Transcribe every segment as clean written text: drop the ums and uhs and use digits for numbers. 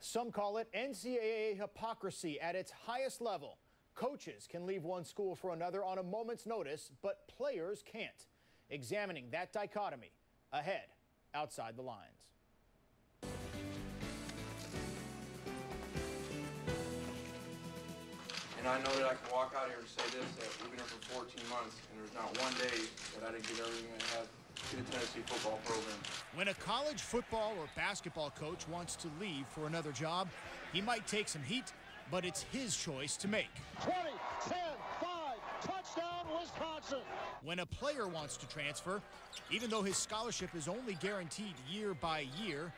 Some call it NCAA hypocrisy at its highest level. Coaches can leave one school for another on a moment's notice, but players can't. Examining that dichotomy ahead, outside the lines. And I know that I can walk out here and say this, that we've been here for 14 months, and there's not one day that I didn't get everything I had to the Tennessee football program. When a college football or basketball coach wants to leave for another job, he might take some heat, but it's his choice to make. 20, 10, 5, touchdown, Wisconsin. When a player wants to transfer, even though his scholarship is only guaranteed year by year,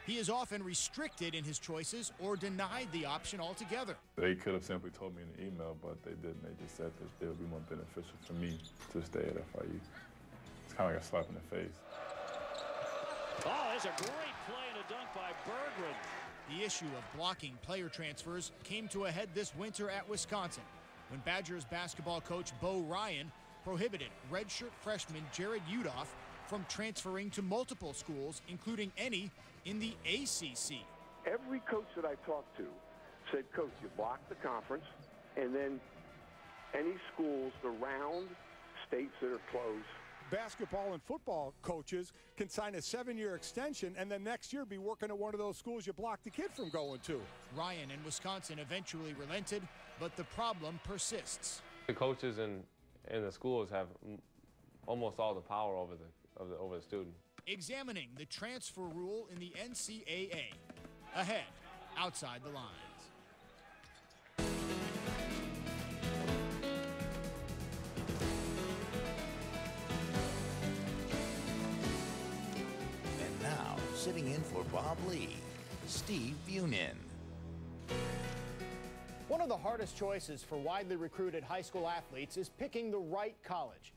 he is often restricted in his choices or denied the option altogether. They could have simply told me in the email, but they didn't. They just said that it would be more beneficial for me to stay at FIU. It's kind of like a slap in the face. Oh, there's a great play and a dunk by Bergman. The issue of blocking player transfers came to a head this winter at Wisconsin when Badgers basketball coach Bo Ryan prohibited redshirt freshman Jared Uthoff from transferring to multiple schools, including any in the ACC. Every coach that I talked to said, Coach, you block the conference, and then any schools around states that are closed. Basketball and football coaches can sign a 7-year extension and then next year be working at one of those schools you blocked the kid from going to. Ryan and Wisconsin eventually relented, but the problem persists. The coaches in the schools have almost all the power over the student. Examining the transfer rule in the NCAA. Ahead, outside the lines. And now, sitting in for Bob Lee, Steve Bunin. One of the hardest choices for widely recruited high school athletes is picking the right college.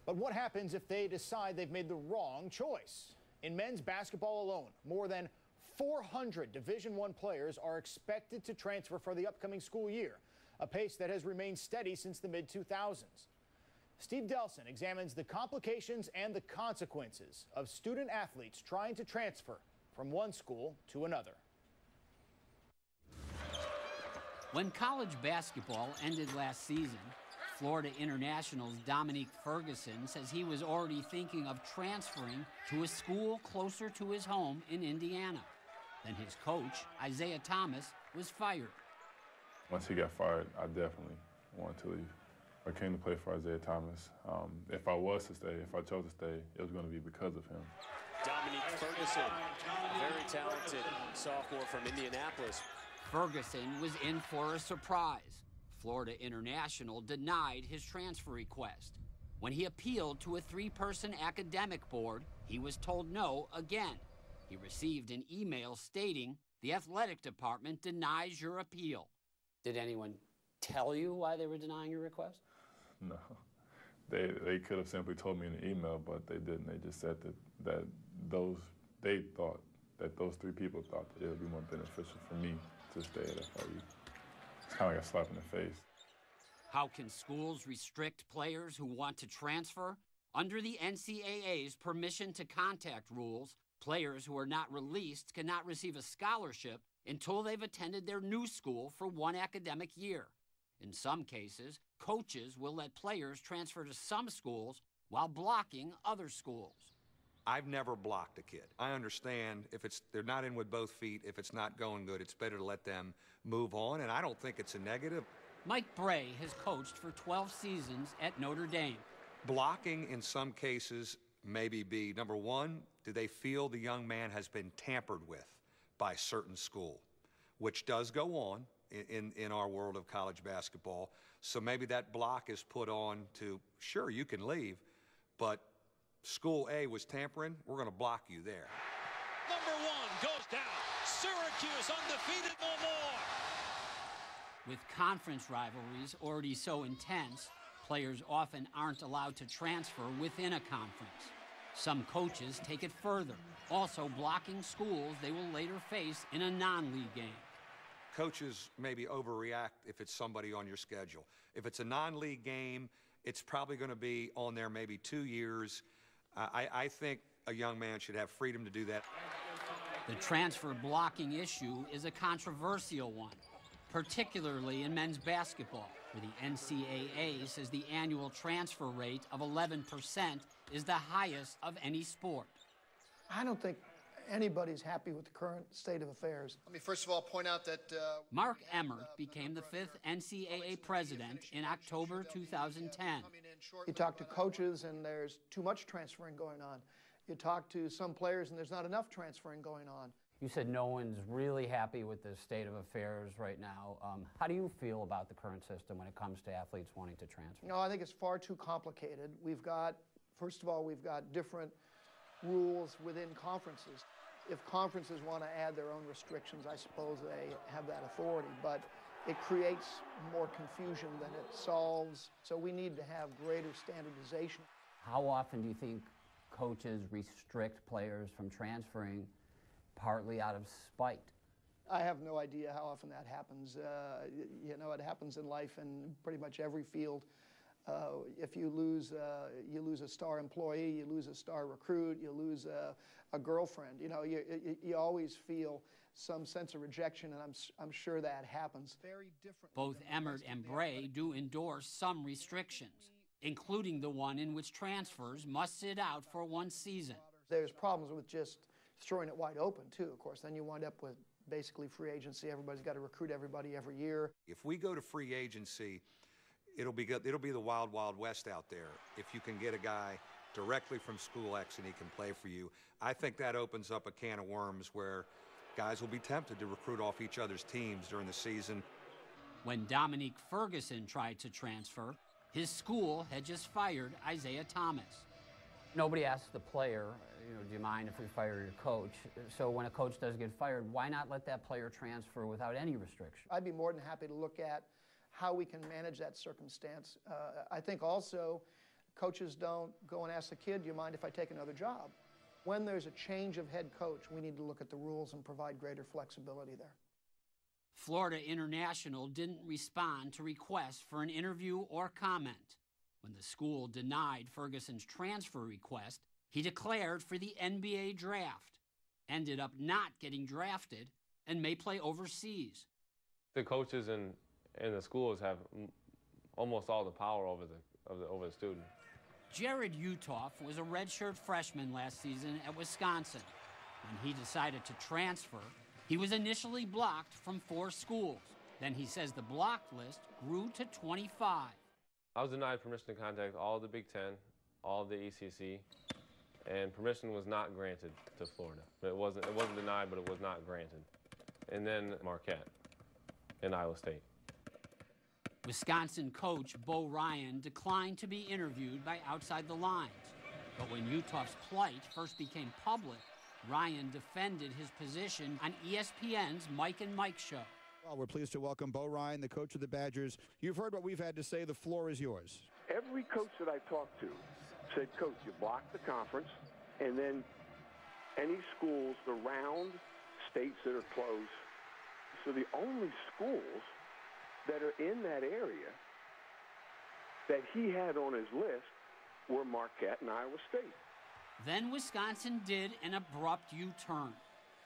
But what happens if they decide they've made the wrong choice? In men's basketball alone, more than 400 Division I players are expected to transfer for the upcoming school year, a pace that has remained steady since the mid-2000s. Steve Delson examines the complications and the consequences of student athletes trying to transfer from one school to another. When college basketball ended last season, Florida International's Dominique Ferguson says he was already thinking of transferring to a school closer to his home in Indiana. Then his coach, Isaiah Thomas, was fired. Once he got fired, I definitely wanted to leave. I came to play for Isaiah Thomas. If I was to stay, if I chose to stay, it was going to be because of him. Dominique Ferguson, a very talented sophomore from Indianapolis. Ferguson was in for a surprise. Florida International denied his transfer request. When he appealed to a 3-person academic board, he was told no again. He received an email stating, "The athletic department denies your appeal." Did anyone tell you why they were denying your request? No. They could have simply told me in the email, but they didn't. They just said that they thought that those 3 people thought that it would be more beneficial for me to stay at FIU. It's kind of like a slap in the face. How can schools restrict players who want to transfer? Under the NCAA's permission to contact rules, players who are not released cannot receive a scholarship until they've attended their new school for 1 academic year. In some cases, coaches will let players transfer to some schools while blocking other schools. I've never blocked a kid. I understand if they're not in with both feet, if it's not going good, it's better to let them move on, and I don't think it's a negative. Mike Bray has coached for 12 seasons at Notre Dame. Blocking in some cases maybe be, number one, do they feel the young man has been tampered with by a certain school, which does go on in our world of college basketball. So maybe that block is put on to, sure, you can leave, but School A was tampering, we're going to block you there. Number 1 goes down. Syracuse undefeated no more. With conference rivalries already so intense, players often aren't allowed to transfer within a conference. Some coaches take it further, also blocking schools they will later face in a non-league game. Coaches maybe overreact if it's somebody on your schedule. If it's a non-league game, it's probably going to be on there maybe 2 years. I think a young man should have freedom to do that. The transfer blocking issue is a controversial one, particularly in men's basketball, where the NCAA says the annual transfer rate of 11% is the highest of any sport. I don't think anybody's happy with the current state of affairs. Let me first of all point out that Mark Emmert became the 5th NCAA president in October 2010. You talk to coaches and there's too much transferring going on. You talk to some players and there's not enough transferring going on. You said no one's really happy with the state of affairs right now. How do you feel about the current system when it comes to athletes wanting to transfer? No, I think it's far too complicated. First of all, we've got different rules within conferences. If conferences want to add their own restrictions, I suppose they have that authority, but it creates more confusion than it solves, so we need to have greater standardization. How often do you think coaches restrict players from transferring partly out of spite? I have no idea how often that happens. You know, it happens in life in pretty much every field. If you lose a star employee, you lose a star recruit, you lose a girlfriend. You know, you always feel some sense of rejection, and I'm sure that happens. very different. Both Emmert and Bray do endorse some restrictions, including the one in which transfers must sit out for one season. There's problems with just throwing it wide open, too, of course. Then you wind up with basically free agency. Everybody's got to recruit everybody every year. If we go to free agency, it'll be the wild, wild west out there. If you can get a guy directly from School X and he can play for you, I think that opens up a can of worms where guys will be tempted to recruit off each other's teams during the season. When Dominique Ferguson tried to transfer, his school had just fired Isaiah Thomas. Nobody asks the player, do you mind if we fire your coach? So when a coach does get fired, why not let that player transfer without any restriction? I'd be more than happy to look at how we can manage that circumstance. I think also coaches don't go and ask the kid, do you mind if I take another job? When there's a change of head coach, we need to look at the rules and provide greater flexibility there. Florida International didn't respond to requests for an interview or comment. When the school denied Ferguson's transfer request, he declared for the NBA draft, ended up not getting drafted, and may play overseas. The coaches and the schools have almost all the power over the student. Jared Uthoff was a redshirt freshman last season at Wisconsin. When he decided to transfer, he was initially blocked from 4 schools. Then he says the blocked list grew to 25. I was denied permission to contact all the Big Ten, all the ECC, and permission was not granted to Florida. It wasn't denied, but it was not granted. And then Marquette and Iowa State. Wisconsin coach Bo Ryan declined to be interviewed by Outside the Lines. But when Uthoff's plight first became public, Ryan defended his position on ESPN's Mike and Mike show. Well, we're pleased to welcome Bo Ryan, the coach of the Badgers. You've heard what we've had to say. The floor is yours. Every coach that I talked to said, Coach, you block the conference, and then any schools around states that are close. So the only schools that are in that area that he had on his list were Marquette and Iowa State. Then Wisconsin did an abrupt U-turn.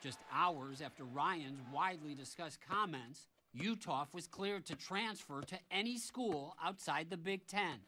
Just hours after Ryan's widely discussed comments, Uthoff was cleared to transfer to any school outside the Big Ten.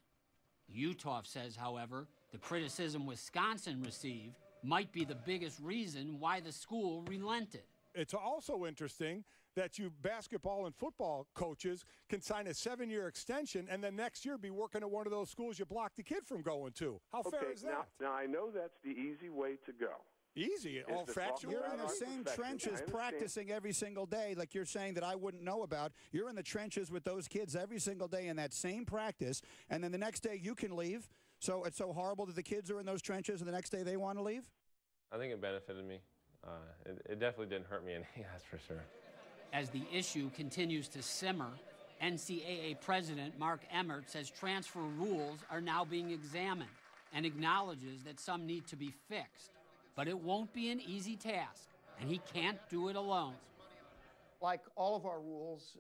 Uthoff says, however, the criticism Wisconsin received might be the biggest reason why the school relented. It's also interesting that you basketball and football coaches can sign a 7-year extension and then next year be working at one of those schools you blocked the kid from going to. How fair is that? Now I know that's the easy way to go. Easy, all factual. You're in the same trenches practicing every single day, like you're saying that I wouldn't know about. You're in the trenches with those kids every single day in that same practice, and then the next day you can leave. So it's so horrible that the kids are in those trenches and the next day they want to leave? I think it benefited me. It definitely didn't hurt me any, that's for sure. As the issue continues to simmer, NCAA President Mark Emmert says transfer rules are now being examined and acknowledges that some need to be fixed. But it won't be an easy task, and he can't do it alone. Like all of our rules,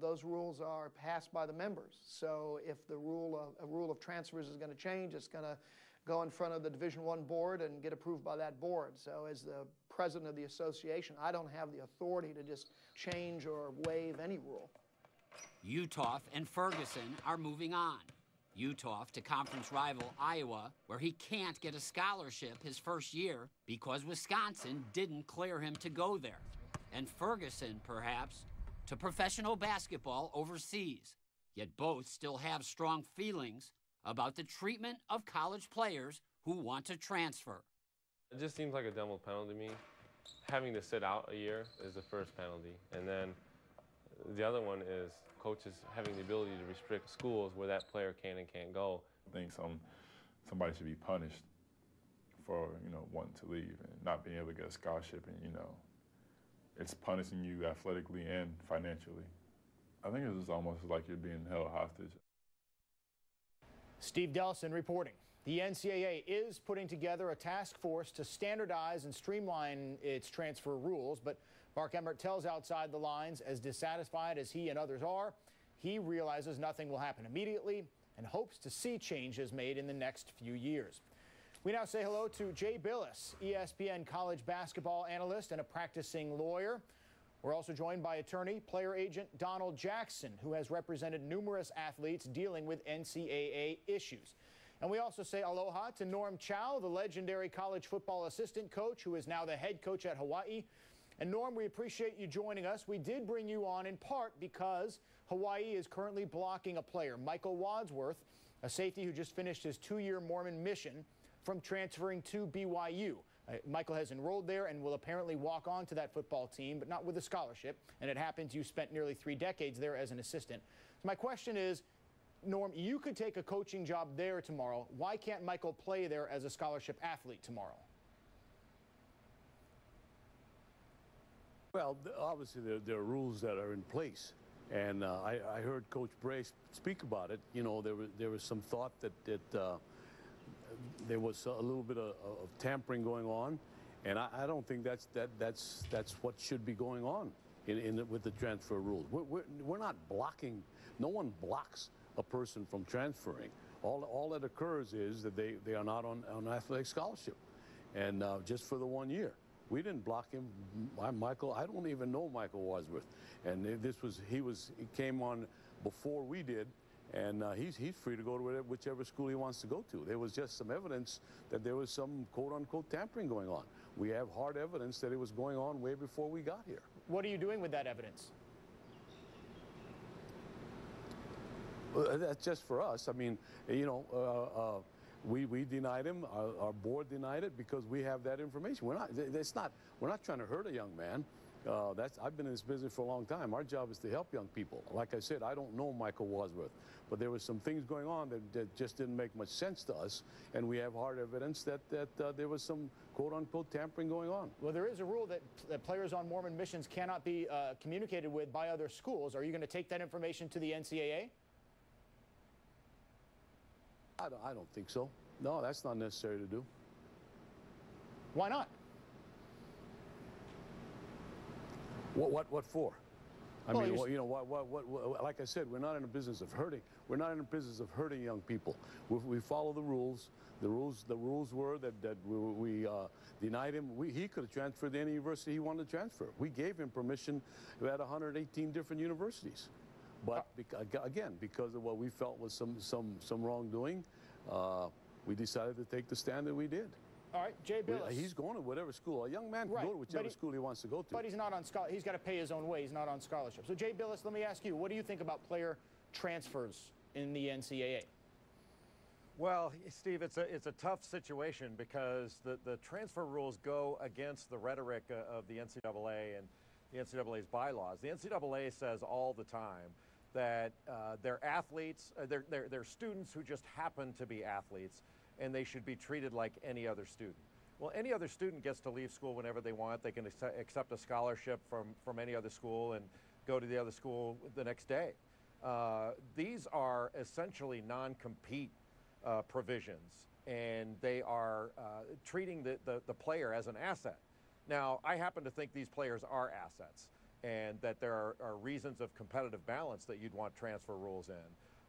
those rules are passed by the members. So if a rule of transfers is going to change, it's going to go in front of the Division I board and get approved by that board. So as the president of the association. I don't have the authority to just change or waive any rule. Uthoff and Ferguson are moving on. Uthoff to conference rival Iowa, where he can't get a scholarship his first year because Wisconsin didn't clear him to go there. And Ferguson, perhaps, to professional basketball overseas. Yet both still have strong feelings about the treatment of college players who want to transfer. It just seems like a double penalty to me. Having to sit out a year is the first penalty, and then the other one is coaches having the ability to restrict schools where that player can and can't go. I think somebody should be punished for, wanting to leave and not being able to get a scholarship, and, it's punishing you athletically and financially. I think it's almost like you're being held hostage. Steve Delson reporting. The NCAA is putting together a task force to standardize and streamline its transfer rules, but Mark Emmert tells Outside the Lines, as dissatisfied as he and others are, he realizes nothing will happen immediately and hopes to see changes made in the next few years. We now say hello to Jay Billis, ESPN college basketball analyst and a practicing lawyer. We're also joined by attorney, player agent Donald Jackson, who has represented numerous athletes dealing with NCAA issues. And we also say aloha to Norm Chow, the legendary college football assistant coach who is now the head coach at Hawaii. And Norm, we appreciate you joining us. We did bring you on in part because Hawaii is currently blocking a player, Michael Wadsworth, a safety who just finished his 2-year Mormon mission, from transferring to BYU. Michael has enrolled there and will apparently walk on to that football team, but not with a scholarship. And it happens you spent nearly 3 decades there as an assistant. So my question is, Norm, you could take a coaching job there tomorrow. Why can't Michael play there as a scholarship athlete tomorrow? Well, obviously there are rules that are in place. And I heard Coach Bray speak about it. There was some thought that there was a little bit of tampering going on, and I don't think that's what should be going on with the transfer rules. We're not blocking. No one blocks a person from transferring. All that occurs is that they are not on athletic scholarship, and just for the 1 year. We didn't block him. Michael, I don't even know Michael Wadsworth, and he came on before we did. And he's free to go to whichever school he wants to go to. There was just some evidence that there was some quote-unquote tampering going on. We have hard evidence that it was going on way before we got here. What are you doing with that evidence? Well, that's just for us. I mean, we denied him. Our board denied it because we have that information. We're not trying to hurt a young man. I've been in this business for a long time. Our job is to help young people. Like I said, I don't know Michael Wadsworth, but there was some things going on that just didn't make much sense to us, and we have hard evidence that there was some quote-unquote tampering going on. Well, there is a rule that players on Mormon missions cannot be communicated with by other schools. Are you going to take that information to the NCAA? I don't think so. No, that's not necessary to do. Why not? What for? I well, mean, like I said, we're not in the business of hurting. We're not in the business of hurting young people. We follow the rules. The rules were that we denied him. He could have transferred to any university he wanted to transfer. We gave him permission at 118 different universities. But again, because of what we felt was some wrongdoing, we decided to take the stand that we did. All right, Jay Billis. He's going to whatever school. A young man can go to whichever school he wants to go to. But he's not on scholarship. He's got to pay his own way. He's not on scholarship. So, Jay Billis, let me ask you, what do you think about player transfers in the NCAA? Well, Steve, it's a tough situation because the transfer rules go against the rhetoric of the NCAA and the NCAA's bylaws. The NCAA says all the time that they're athletes, they're students who just happen to be athletes, and they should be treated like any other student. Well, any other student gets to leave school whenever they want. They can accept a scholarship from any other school and go to the other school the next day. These are essentially non-compete provisions, and they are treating the player as an asset. Now, I happen to think these players are assets, and that there are reasons of competitive balance that you'd want transfer rules in.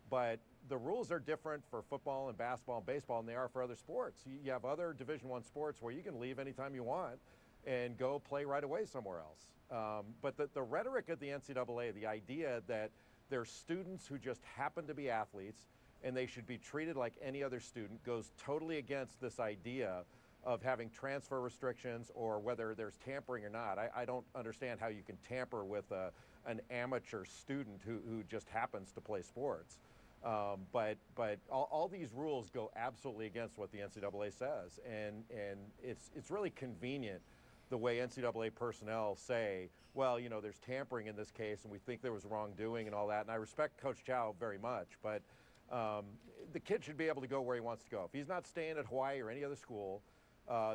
But the rules are different for football and basketball and baseball than they are for other sports. You have other Division I sports where you can leave anytime you want, and go play right away somewhere else. But the rhetoric of the NCAA, the idea that there's students who just happen to be athletes and they should be treated like any other student, goes totally against this idea of having transfer restrictions or whether there's tampering or not. I don't understand how you can tamper with an amateur student who just happens to play sports. But all these rules go absolutely against what the NCAA says, and it's really convenient the way NCAA personnel say, well, you know, there's tampering in this case, and we think there was wrongdoing and all that. And I respect Coach Chow very much, but the kid should be able to go where he wants to go. If he's not staying at Hawaii or any other school,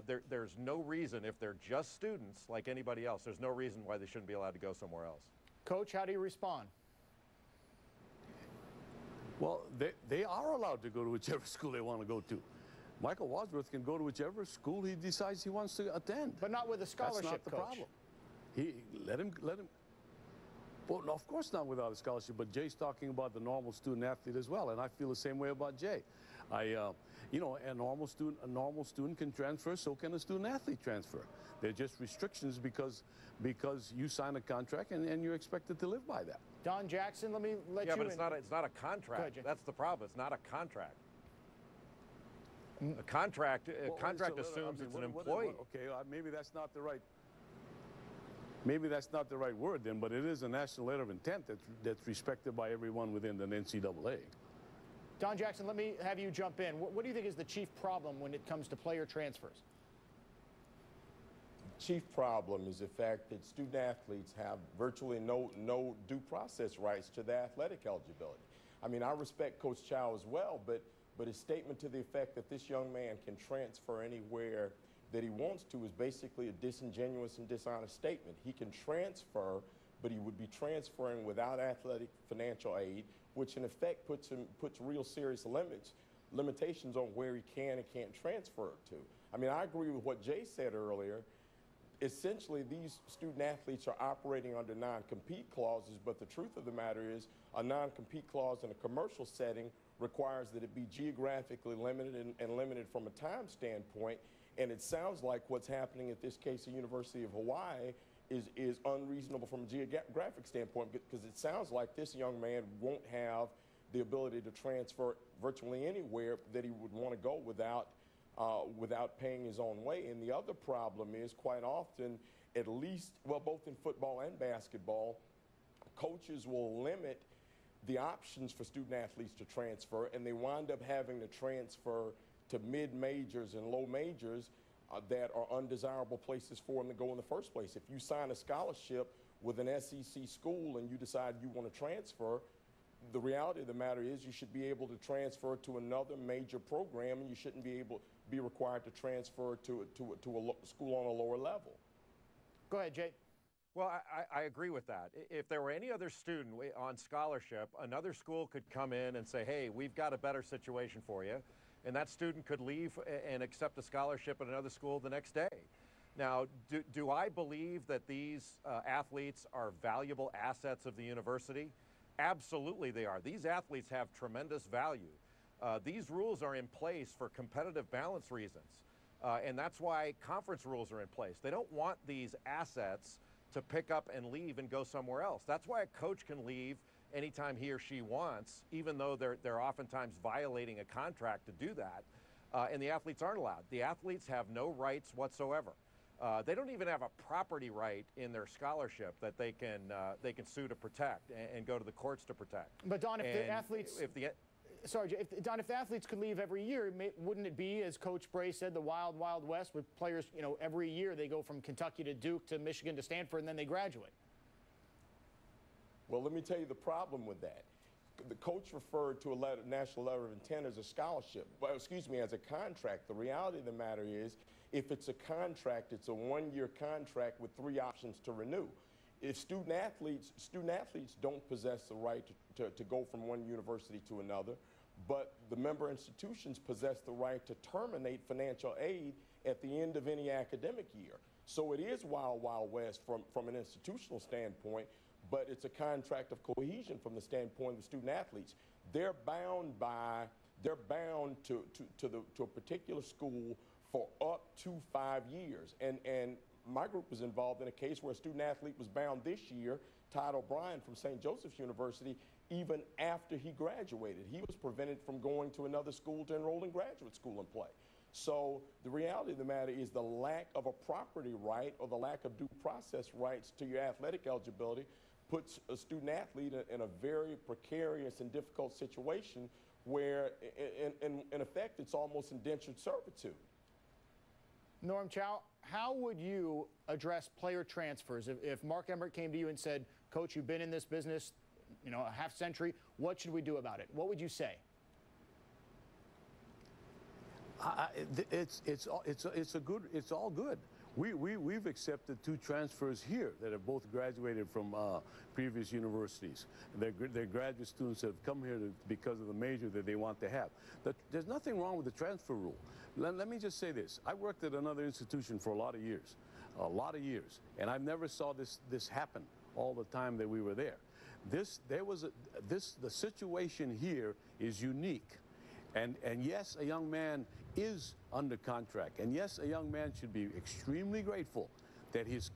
there's no reason, if they're just students like anybody else, there's no reason why they shouldn't be allowed to go somewhere else. Coach, how do you respond? Well, they are allowed to go to whichever school they want to go to. Michael Wadsworth can go to whichever school he decides he wants to attend. But not with a scholarship, That's not the Coach. problem. Let him. Well, no, of course not without a scholarship, but Jay's talking about the normal student athlete as well, and I feel the same way about Jay. You know, a normal student can transfer, so can a student athlete transfer. They're just restrictions because you sign a contract and you're expected to live by that. Don Jackson, let me let you Yeah, but in. it's not a contract. Go ahead, Jay. That's the problem. It's not a contract. A contract assumes it's an employee. Okay, maybe that's not the right. Maybe that's not the right word then, but it is a national letter of intent that's respected by everyone within the NCAA. Don Jackson, let me have you jump in. What do you think is the chief problem when it comes to player transfers? Chief problem is the fact that student athletes have virtually no due process rights to their athletic eligibility. I mean, I respect Coach Chow as well, but his statement to the effect that this young man can transfer anywhere that he wants to is basically a disingenuous and dishonest statement. He can transfer, but he would be transferring without athletic financial aid, which in effect puts real serious limitations on where he can and can't transfer to. I mean, I agree with what Jay said earlier. Essentially, these student athletes are operating under non-compete clauses, but the truth of the matter is a non-compete clause in a commercial setting requires that it be geographically limited and limited from a time standpoint. And it sounds like what's happening at this case, the University of Hawaii, is unreasonable from a geographic standpoint, because it sounds like this young man won't have the ability to transfer virtually anywhere that he would want to go without paying his own way. And the other problem is, quite often, at least, well, both in football and basketball, coaches will limit the options for student athletes to transfer, and they wind up having to transfer to mid-majors and low majors that are undesirable places for them to go in the first place. If you sign a scholarship with an SEC school and you decide you want to transfer, the reality of the matter is you should be able to transfer to another major program, and you shouldn't be required to transfer to a school on a lower level. Go ahead, Jay. Well, I agree with that. If there were any other student on scholarship, another school could come in and say, hey, we've got a better situation for you. And that student could leave and accept a scholarship at another school the next day. Now, do I believe that these athletes are valuable assets of the university? Absolutely they are. These athletes have tremendous value. These rules are in place for competitive balance reasons. And that's why conference rules are in place. They don't want these assets to pick up and leave and go somewhere else. That's why a coach can leave anytime he or she wants, even though they're oftentimes violating a contract to do that, and the athletes aren't allowed. The athletes have no rights whatsoever. They don't even have a property right in their scholarship that they can sue to protect and go to the courts to protect. But Don, if the athletes, sorry, Jay, if the athletes could leave every year, wouldn't it be, as Coach Bray said, the wild, wild west, with players, you know, every year they go from Kentucky to Duke to Michigan to Stanford, and then they graduate? Well, let me tell you the problem with that. The coach referred to a national letter of intent as a scholarship, well, excuse me, as a contract. The reality of the matter is, if it's a contract, it's a one-year contract with 3 options to renew. If student athletes don't possess the right to go from one university to another, but the member institutions possess the right to terminate financial aid at the end of any academic year. So it is wild, wild west from an institutional standpoint, but it's a contract of cohesion from the standpoint of the student athletes. They're bound to a particular school for up to 5 years. And my group was involved in a case where a student athlete was bound this year, Todd O'Brien from St. Joseph's University, even after he graduated. He was prevented from going to another school to enroll in graduate school and play. So the reality of the matter is the lack of a property right or the lack of due process rights to your athletic eligibility puts a student athlete in a very precarious and difficult situation where, in effect, it's almost indentured servitude. Norm Chow, how would you address player transfers? If Mark Emmert came to you and said, Coach, you've been in this business, a half century, what should we do about it? What would you say? It's all good. We've accepted 2 transfers here that have both graduated from previous universities. They're graduate students that have come here because of the major that they want to have. There's nothing wrong with the transfer rule. Let me just say this. I worked at another institution for a lot of years, and I never saw this happen all the time that we were there. The situation here is unique. And yes, a young man is under contract. And yes, a young man should be extremely grateful that his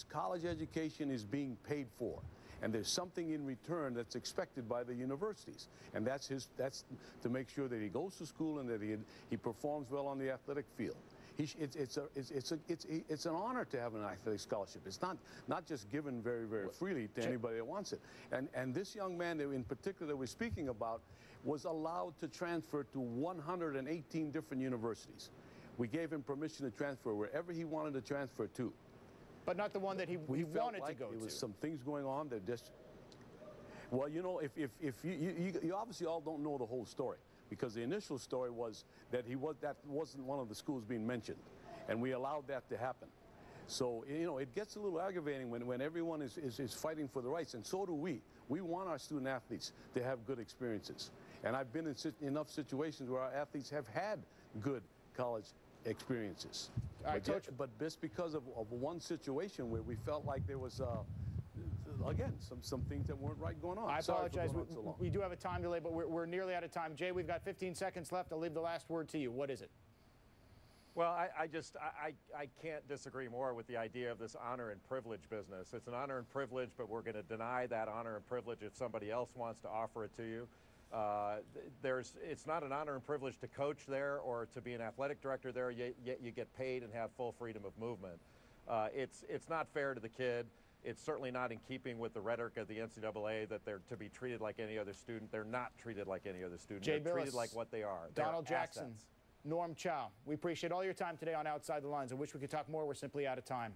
college education is being paid for. And there's something in return that's expected by the universities. And that's to make sure that he goes to school and that he performs well on the athletic field. It's an honor to have an athletic scholarship. It's not just given very, very freely to anybody that wants it. And this young man that in particular that we're speaking about was allowed to transfer to 118 different universities. We gave him permission to transfer wherever he wanted to transfer to. But not the one that he wanted to go to. There was some things going on that just, well, if you obviously all don't know the whole story, because the initial story was that that wasn't one of the schools being mentioned, and we allowed that to happen. So, it gets a little aggravating when everyone is fighting for the rights, and so do we. We want our student athletes to have good experiences. And I've been in enough situations where our athletes have had good college experiences. All right, Coach. But just because of one situation where we felt like there was, again, some things that weren't right going on. I apologize. We do have a time delay, but we're nearly out of time. Jay, we've got 15 seconds left. I'll leave the last word to you. What is it? Well, I can't disagree more with the idea of this honor and privilege business. It's an honor and privilege, but we're going to deny that honor and privilege if somebody else wants to offer it to you. It's not an honor and privilege to coach there or to be an athletic director there, yet you get paid and have full freedom of movement. It's not fair to the kid. It's certainly not in keeping with the rhetoric of the NCAA that they're to be treated like any other student. They're not treated like any other student. Jay They're Billis, treated like what they are. Donald They're Jackson, assets. Norm Chow. We appreciate all your time today on Outside the Lines. I wish we could talk more. We're simply out of time.